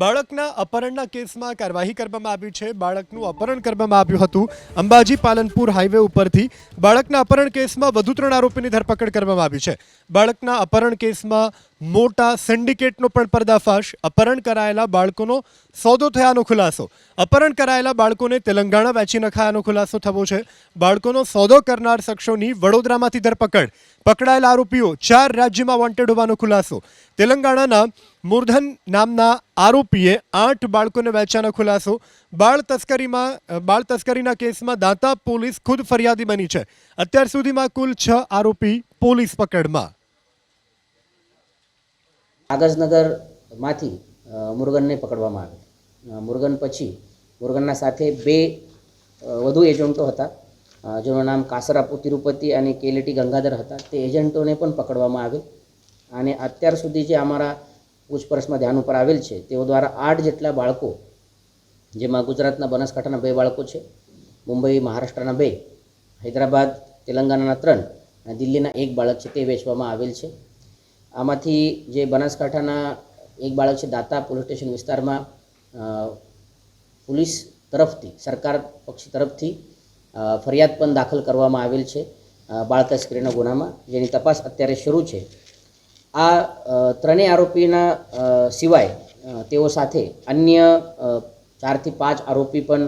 બાળકના અપહરણના કેસમાં કાર્યવાહી કરવામાં આવી છે। બાળકનું અપહરણ કરવામાં આવ્યું હતું અંબાજી પાલનપુર હાઈવે ઉપરથી। બાળકના અપહરણ કેસમાં વધુ 3 આરોપીની ધરપકડ કરવામાં આવી છે। બાળકના અપહરણ કેસમાં મોટા સિન્ડિકેટનો પણ પર્દાફાશ। અપહરણ કરાયેલા બાળકોનો સોદો થયાનો ખુલાસો। અપહરણ કરાયેલા બાળકોને તેલંગાણા વેચી નખાયાનો ખુલાસો થયો છે। બાળકોનો સોદો કરનાર શખ્સોની વડોદરામાંથી ધરપકડ। પકડાયેલા આરોપીઓ 4 રાજ્યમાં વોન્ટેડ હોવાનો ખુલાસો। તેલંગાણાના મૂર્ધન નામના આરોપીએ 8 બાળકોને વેચ્યાનો ખુલાસો। બાળ તસ્કરીના કેસમાં દાંતા પોલીસ ખુદ ફરિયાદી બની છે। અત્યાર સુધીમાં કુલ 6 આરોપી પોલીસ પકડમાં। કાગજનગરમાંથી મુરગનને પકડવામાં આવ્યો। મુરગન પછી મુરગનના સાથે 2 વધુ એજન્ટો હતા, જેનું નામ કાસરાપુ તિરુપતિ અને કેલેટી ગંગાધર હતા। તે એજન્ટોને પણ પકડવામાં આવેલ અને અત્યાર સુધી જે અમારા પૂછપરછમાં ધ્યાન ઉપર આવેલ છે તેઓ દ્વારા 8 જેટલા બાળકો, જેમાં ગુજરાતના બનાસકાંઠાના 2 બાળકો છે, મુંબઈ મહારાષ્ટ્રના 2, હૈદરાબાદ તેલંગાણાના 3 અને દિલ્હીના 1 બાળક છે, તે વેચવામાં આવેલ છે। આમાંથી જે બનાસકાંઠાના 1 બાળક છે, દાતા પોલીસ સ્ટેશન વિસ્તારમાં પોલીસ તરફથી, સરકાર પક્ષ તરફથી ફરિયાદ પણ દાખલ કરવામાં આવેલ છે બાળ તસ્કરીના ગુનામાં, જેની તપાસ અત્યારે શરૂ છે। આ ત્રણેય આરોપીના સિવાય તેઓ સાથે અન્ય 4 થી 5 આરોપી પણ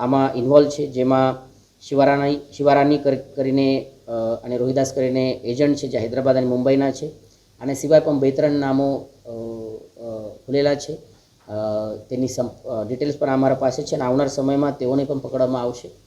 આમાં ઇન્વોલ્વ છે, જેમાં શિવારાની કરીને અને રોહિદાસ કરીને એજન્ટ છે, જે હૈદરાબાદ અને મુંબઈના છે। અને સિવાય પણ 2-3 નામો ખુલેલા છે। તેની ડિટેલ્સ પણ અમારા પાસે છે અને આવનાર સમયમાં તેઓને પણ પકડવામાં આવશે।